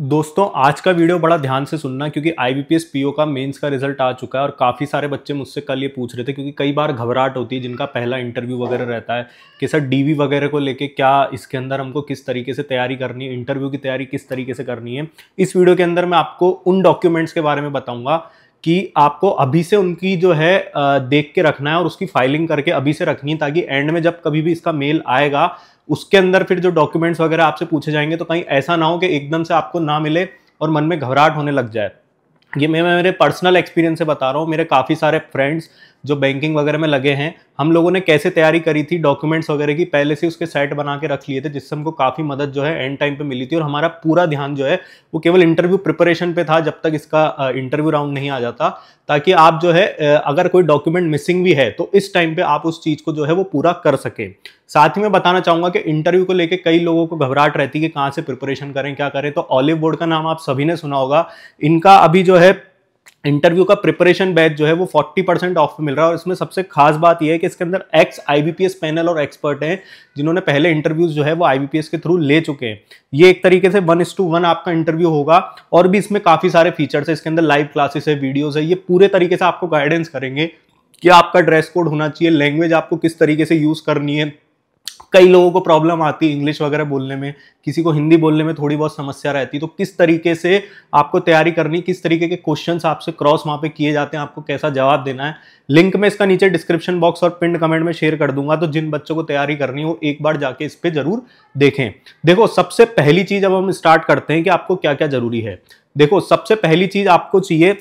दोस्तों आज का वीडियो बड़ा ध्यान से सुनना क्योंकि आईबीपीएस पीओ का मेंस का रिजल्ट आ चुका है और काफ़ी सारे बच्चे मुझसे कल ये पूछ रहे थे क्योंकि कई बार घबराहट होती है जिनका पहला इंटरव्यू वगैरह रहता है कि सर डीवी वगैरह को लेके क्या इसके अंदर हमको किस तरीके से तैयारी करनी है, इंटरव्यू की तैयारी किस तरीके से करनी है। इस वीडियो के अंदर मैं आपको उन डॉक्यूमेंट्स के बारे में बताऊंगा कि आपको अभी से उनकी जो है देख के रखना है और उसकी फाइलिंग करके अभी से रखनी है ताकि एंड में जब कभी भी इसका मेल आएगा उसके अंदर फिर जो डॉक्यूमेंट्स वगैरह आपसे पूछे जाएंगे तो कहीं ऐसा ना हो कि एकदम से आपको ना मिले और मन में घबराहट होने लग जाए। ये मैं मेरे पर्सनल एक्सपीरियंस से बता रहा हूँ। मेरे काफ़ी सारे फ्रेंड्स जो बैंकिंग वगैरह में लगे हैं, हम लोगों ने कैसे तैयारी करी थी, डॉक्यूमेंट्स वगैरह की पहले से उसके सेट बना के रख लिए थे जिससे हमको काफ़ी मदद जो है एंड टाइम पे मिली थी और हमारा पूरा ध्यान जो है वो केवल इंटरव्यू प्रिपरेशन पे था जब तक इसका इंटरव्यू राउंड नहीं आ जाता, ताकि आप जो है अगर कोई डॉक्यूमेंट मिसिंग भी है तो इस टाइम पे आप उस चीज़ को जो है वो पूरा कर सके। साथ ही मैं बताना चाहूंगा कि इंटरव्यू को लेके कई लोगों को घबराहट रहती है कि कहाँ से प्रिपरेशन करें, क्या करें। तो ऑलिव बोर्ड का नाम आप सभी ने सुना होगा। इनका अभी जो है इंटरव्यू का प्रिपरेशन बैच जो है वो 40% ऑफ में मिल रहा है और इसमें सबसे खास बात यह है कि इसके अंदर एक्स आईबीपीएस पैनल और एक्सपर्ट हैं जिन्होंने पहले इंटरव्यूज जो है वो आईबीपीएस के थ्रू ले चुके हैं। ये एक तरीके से 1:1 आपका इंटरव्यू होगा और भी इसमें काफी सारे फीचर्स है। इसके अंदर लाइव क्लासेस है, वीडियोज है, ये पूरे तरीके से आपको गाइडेंस करेंगे कि आपका ड्रेस कोड होना चाहिए, लैंग्वेज आपको किस तरीके से यूज करनी है। कई लोगों को प्रॉब्लम आती है इंग्लिश वगैरह बोलने में, किसी को हिंदी बोलने में थोड़ी बहुत समस्या रहती है, तो किस तरीके से आपको तैयारी करनी, किस तरीके के क्वेश्चंस आपसे क्रॉस वहां पे किए जाते हैं, आपको कैसा जवाब देना है। लिंक मैं इसका नीचे डिस्क्रिप्शन बॉक्स और पिन कमेंट में शेयर कर दूंगा, तो जिन बच्चों को तैयारी करनी हो एक बार जाके इस पे जरूर देखें। देखो सबसे पहली चीज अब हम स्टार्ट करते हैं कि आपको क्या क्या जरूरी है। देखो सबसे पहली चीज आपको चाहिए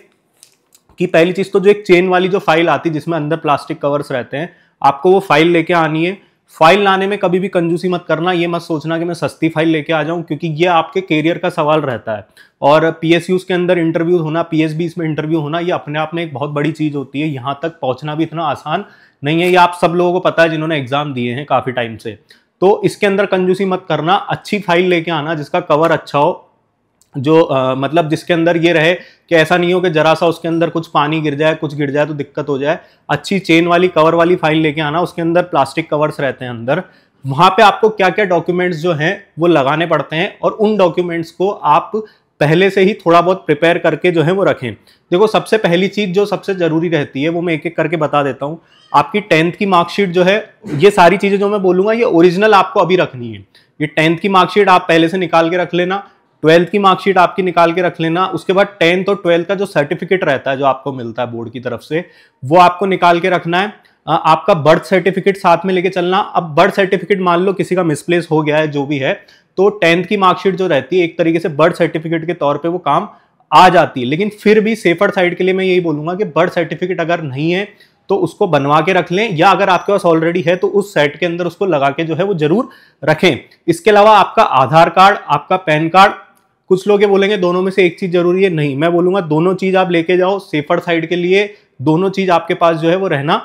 कि पहली चीज तो जो एक चेन वाली जो फाइल आती है जिसमें अंदर प्लास्टिक कवर्स रहते हैं, आपको वो फाइल लेके आनी है। फाइल लाने में कभी भी कंजूसी मत करना, ये मत सोचना कि मैं सस्ती फाइल लेके आ जाऊं, क्योंकि ये आपके कैरियर का सवाल रहता है। और पीएसयूज के अंदर इंटरव्यू होना, पीएसबीज में इंटरव्यू होना, ये अपने आप में एक बहुत बड़ी चीज होती है। यहाँ तक पहुंचना भी इतना आसान नहीं है, ये आप सब लोगों को पता है जिन्होंने एग्जाम दिए हैं काफी टाइम से। तो इसके अंदर कंजूसी मत करना, अच्छी फाइल लेके आना जिसका कवर अच्छा हो, जो मतलब जिसके अंदर ये रहे कि ऐसा नहीं हो कि जरा सा उसके अंदर कुछ पानी गिर जाए, कुछ गिर जाए तो दिक्कत हो जाए। अच्छी चेन वाली कवर वाली फाइल लेके आना, उसके अंदर प्लास्टिक कवर्स रहते हैं अंदर। वहां पे आपको क्या क्या डॉक्यूमेंट्स जो हैं वो लगाने पड़ते हैं और उन डॉक्यूमेंट्स को आप पहले से ही थोड़ा बहुत प्रिपेयर करके जो है वो रखें। देखो सबसे पहली चीज जो सबसे जरूरी रहती है वो मैं एक एक करके बता देता हूँ। आपकी 10th की मार्कशीट जो है, ये सारी चीजें जो मैं बोलूंगा ये ओरिजिनल आपको अभी रखनी है। ये 10th की मार्कशीट आप पहले से निकाल के रख लेना, 12th की मार्कशीट आपकी निकाल के रख लेना। उसके बाद 10th और 12th का जो सर्टिफिकेट रहता है जो आपको मिलता है बोर्ड की तरफ से, वो आपको निकाल के रखना है। आपका बर्थ सर्टिफिकेट साथ में लेके चलना। अब बर्थ सर्टिफिकेट मान लो किसी का मिसप्लेस हो गया है जो भी है, तो 10th की मार्कशीट जो रहती है एक तरीके से बर्थ सर्टिफिकेट के तौर पे वो काम आ जाती है। लेकिन फिर भी सेफर साइड के लिए मैं यही बोलूंगा कि बर्थ सर्टिफिकेट अगर नहीं है तो उसको बनवा के रख लें, या अगर आपके पास ऑलरेडी है तो उस सेट के अंदर उसको लगा के जो है वो जरूर रखें। इसके अलावा आपका आधार कार्ड, आपका पैन कार्ड, कुछ लोग ये बोलेंगे दोनों में से एक चीज जरूरी है, नहीं, मैं बोलूंगा दोनों चीज आप लेके जाओ। सेफर साइड के लिए दोनों चीज आपके पास जो है वो रहना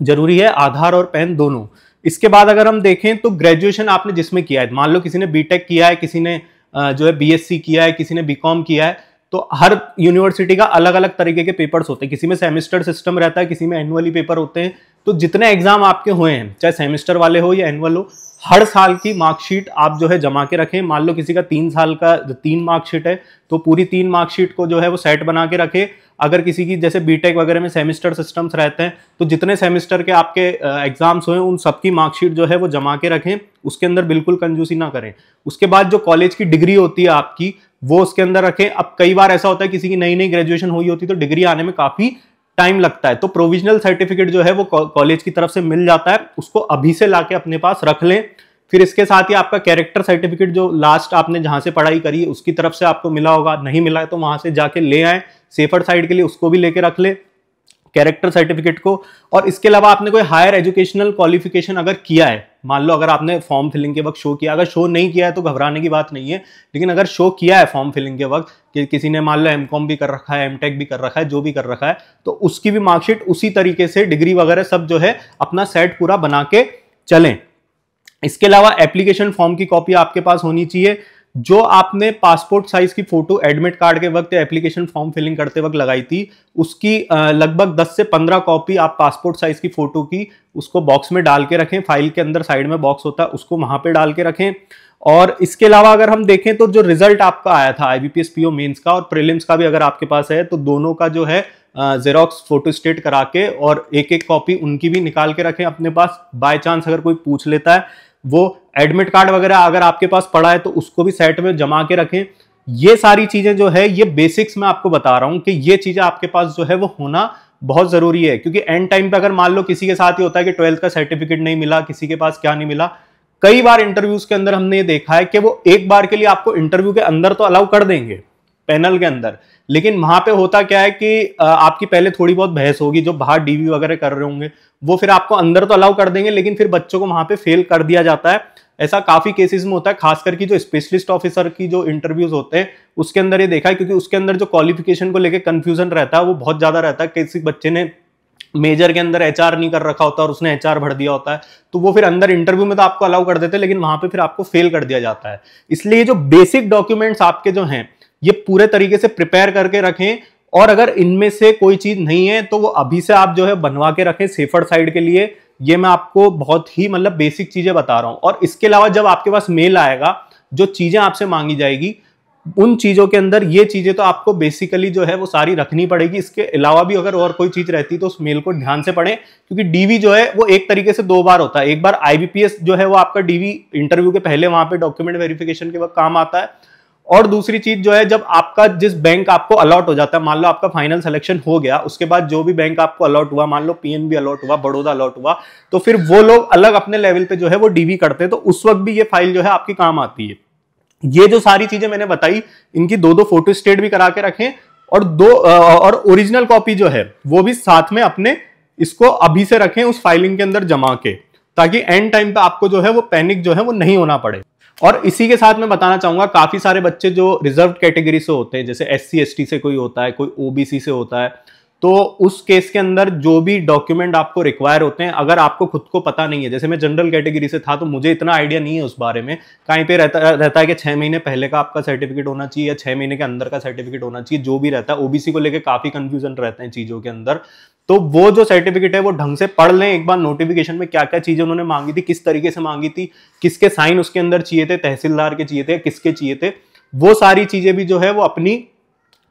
जरूरी है, आधार और पैन दोनों। इसके बाद अगर हम देखें तो ग्रेजुएशन आपने जिसमें किया है, मान लो किसी ने बीटेक किया है, किसी ने जो है बीएससी किया है, किसी ने बीकॉम किया है, तो हर यूनिवर्सिटी का अलग अलग तरीके के पेपर्स होते हैं। किसी में सेमेस्टर सिस्टम रहता है, किसी में एनुअली पेपर होते हैं। तो जितने एग्जाम आपके हुए हैं, चाहे सेमेस्टर वाले हो या एनुअल हो, हर साल की मार्कशीट आप जो है जमा के रखें। मान लो किसी का 3 साल का 3 मार्कशीट है तो पूरी 3 मार्कशीट को जो है वो सेट बना के रखे। अगर किसी की जैसे बीटेक वगैरह में सेमेस्टर सिस्टम्स रहते हैं तो जितने सेमेस्टर के आपके एग्जाम्स हुए उन सबकी मार्कशीट जो है वो जमा के रखें, उसके अंदर बिल्कुल कंजूसी ना करें। उसके बाद जो कॉलेज की डिग्री होती है आपकी, वो उसके अंदर रखें। अब कई बार ऐसा होता है किसी की नई नई ग्रेजुएशन हुई होती है तो डिग्री आने में काफी टाइम लगता है, तो प्रोविजनल सर्टिफिकेट जो है वो कॉलेज की तरफ से मिल जाता है, उसको अभी से लाके अपने पास रख लें। फिर इसके साथ ही आपका कैरेक्टर सर्टिफिकेट जो लास्ट आपने जहां से पढ़ाई करी है उसकी तरफ से आपको मिला होगा, नहीं मिला है तो वहां से जाके ले आए। सेफर साइड के लिए उसको भी लेके रख ले, कैरेक्टर सर्टिफिकेट को। और इसके अलावा आपने कोई हायर एजुकेशनल क्वालिफिकेशन अगर किया है, मान लो अगर आपने फॉर्म फिलिंग के वक्त शो किया, अगर शो नहीं किया है तो घबराने की बात नहीं है, लेकिन अगर शो किया है फॉर्म फिलिंग के वक्त कि किसी ने मान लो एमकॉम भी कर रखा है, एमटेक भी कर रखा है, जो भी कर रखा है, तो उसकी भी मार्कशीट उसी तरीके से डिग्री वगैरह सब जो है अपना सेट पूरा बना के चलें। इसके अलावा एप्लीकेशन फॉर्म की कॉपी आपके पास होनी चाहिए। जो आपने पासपोर्ट साइज की फोटो एडमिट कार्ड के वक्त या एप्लीकेशन फॉर्म फिलिंग करते वक्त लगाई थी, उसकी लगभग 10 से 15 कॉपी आप पासपोर्ट साइज की फोटो की उसको बॉक्स में डाल के रखें। फाइल के अंदर साइड में बॉक्स होता है, उसको वहां पे डाल के रखें। और इसके अलावा अगर हम देखें तो जो रिजल्ट आपका आया था आईबीपीएस पीओ मेंस का और प्रीलिम्स का भी अगर आपके पास है, तो दोनों का जो है जेरोक्स फोटो स्टेट करा के और एक एक कॉपी उनकी भी निकाल के रखें अपने पास। बाय चांस अगर कोई पूछ लेता है, वो एडमिट कार्ड वगैरह अगर आपके पास पड़ा है तो उसको भी सेट में जमा के रखें। ये सारी चीजें जो है, ये बेसिक्स मैं आपको बता रहा हूं कि ये चीजें आपके पास जो है वो होना बहुत जरूरी है। क्योंकि एंड टाइम पे अगर मान लो किसी के साथ ही होता है कि 12th का सर्टिफिकेट नहीं मिला, किसी के पास क्या नहीं मिला, कई बार इंटरव्यूज के अंदर हमने ये देखा है कि वो एक बार के लिए आपको इंटरव्यू के अंदर तो अलाउ कर देंगे, पैनल के अंदर, लेकिन वहां पे होता क्या है कि आपकी पहले थोड़ी बहुत बहस होगी, जो बाहर डीवी वगैरह कर रहे होंगे वो फिर आपको अंदर तो अलाउ कर देंगे, लेकिन फिर बच्चों को वहां पे फेल कर दिया जाता है। ऐसा काफी केसेस में होता है, खासकर की जो स्पेशलिस्ट ऑफिसर की जो इंटरव्यूज होते हैं उसके अंदर ये देखा है, क्योंकि उसके अंदर जो क्वालिफिकेशन को लेकर कंफ्यूजन रहता है वो बहुत ज्यादा रहता है। किसी बच्चे ने मेजर के अंदर एचआर नहीं कर रखा होता और उसने एचआर भर दिया होता है, तो वो फिर अंदर इंटरव्यू में तो आपको अलाउ कर देते हैं, लेकिन वहां पे फिर आपको फेल कर दिया जाता है। इसलिए जो बेसिक डॉक्यूमेंट्स आपके जो हैं ये पूरे तरीके से प्रिपेयर करके रखें, और अगर इनमें से कोई चीज नहीं है तो वो अभी से आप जो है बनवा के रखें सेफर साइड के लिए। ये मैं आपको बहुत ही मतलब बेसिक चीजें बता रहा हूं। और इसके अलावा जब आपके पास मेल आएगा, जो चीजें आपसे मांगी जाएगी उन चीजों के अंदर ये चीजें तो आपको बेसिकली जो है वो सारी रखनी पड़ेगी। इसके अलावा भी अगर और कोई चीज रहती तो उस मेल को ध्यान से पढ़ें, क्योंकि डीवी जो है वो एक तरीके से दो बार होता है। एक बार आईबीपीएस जो है वो आपका डीवी इंटरव्यू के पहले वहां पे डॉक्यूमेंट वेरिफिकेशन के वक्त काम आता है, और दूसरी चीज जो है जब आपका जिस बैंक आपको अलॉट हो जाता है, मान लो आपका फाइनल सिलेक्शन हो गया, उसके बाद जो भी बैंक आपको अलॉट हुआ, मान लो पीएनबी अलॉट हुआ, बड़ौदा अलॉट हुआ, तो फिर वो लोग अलग अपने लेवल पे जो है वो डीवी करते हैं, तो उस वक्त भी ये फाइल जो है आपकी काम आती है। ये जो सारी चीजें मैंने बताई, इनकी दो दो फोटो स्टेट भी करा के रखें, और और ओरिजिनल कॉपी जो है वो भी साथ में अपने इसको अभी से रखें उस फाइलिंग के अंदर जमा के, ताकि एंड टाइम पे आपको जो है वो पैनिक जो है वो नहीं होना पड़े। और इसी के साथ मैं बताना चाहूंगा, काफी सारे बच्चे जो रिजर्व कैटेगरी से होते हैं, जैसे एससी एसटी से कोई होता है, कोई ओबीसी से होता है, तो उस केस के अंदर जो भी डॉक्यूमेंट आपको रिक्वायर होते हैं, अगर आपको खुद को पता नहीं है, जैसे मैं जनरल कैटेगरी से था तो मुझे इतना आइडिया नहीं है उस बारे में, कहीं पे रहता है कि 6 महीने पहले का आपका सर्टिफिकेट होना चाहिए या 6 महीने के अंदर का सर्टिफिकेट होना चाहिए, जो भी रहता है। ओबीसी को लेकर काफी कंफ्यूजन रहते हैं चीजों के अंदर, तो वो जो सर्टिफिकेट है वो ढंग से पढ़ लें एक बार, नोटिफिकेशन में क्या क्या चीजें उन्होंने मांगी थी, किस तरीके से मांगी थी, किसके साइन उसके अंदर चाहिए थे, तहसीलदार के चाहिए थे, किसके चाहिए थे, वो सारी चीजें भी जो है वो अपनी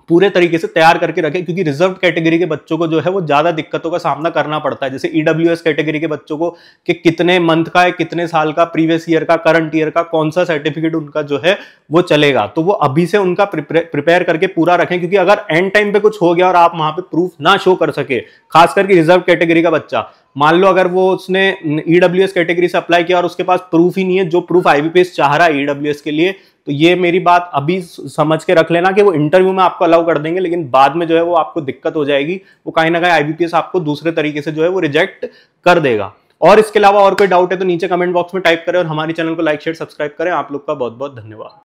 पूरे तरीके से तैयार करके रखें। क्योंकि रिजर्व कैटेगरी के बच्चों को जो है वो ज्यादा दिक्कतों का सामना करना पड़ता है। जैसे ईडब्ल्यूएस कैटेगरी के बच्चों को कि कितने मंथ का है, कितने साल का, प्रीवियस ईयर का, करंट ईयर का, कौन सा सर्टिफिकेट उनका जो है वो चलेगा, तो वो अभी से उनका प्रिपेयर करके पूरा रखें। क्योंकि अगर एंड टाइम पे कुछ हो गया और आप वहां पे प्रूफ ना शो कर सके, खास करके रिजर्व कैटेगरी का बच्चा, मान लो अगर वो उसने ईडब्ल्यूएस कैटेगरी से अप्लाई किया और उसके पास प्रूफ ही नहीं है, जो प्रूफ आईबीपीएस चाह रहा है ईडब्ल्यूएस के लिए, तो ये मेरी बात अभी समझ के रख लेना कि वो इंटरव्यू में आपको अलाउ कर देंगे, लेकिन बाद में जो है वो आपको दिक्कत हो जाएगी, वो कहीं ना कहीं आईबीपीएस आपको दूसरे तरीके से जो है वो रिजेक्ट कर देगा। और इसके अलावा और कोई डाउट है तो नीचे कमेंट बॉक्स में टाइप करें, और हमारे चैनल को लाइक शेयर सब्सक्राइब करें। आप लोग का बहुत बहुत धन्यवाद।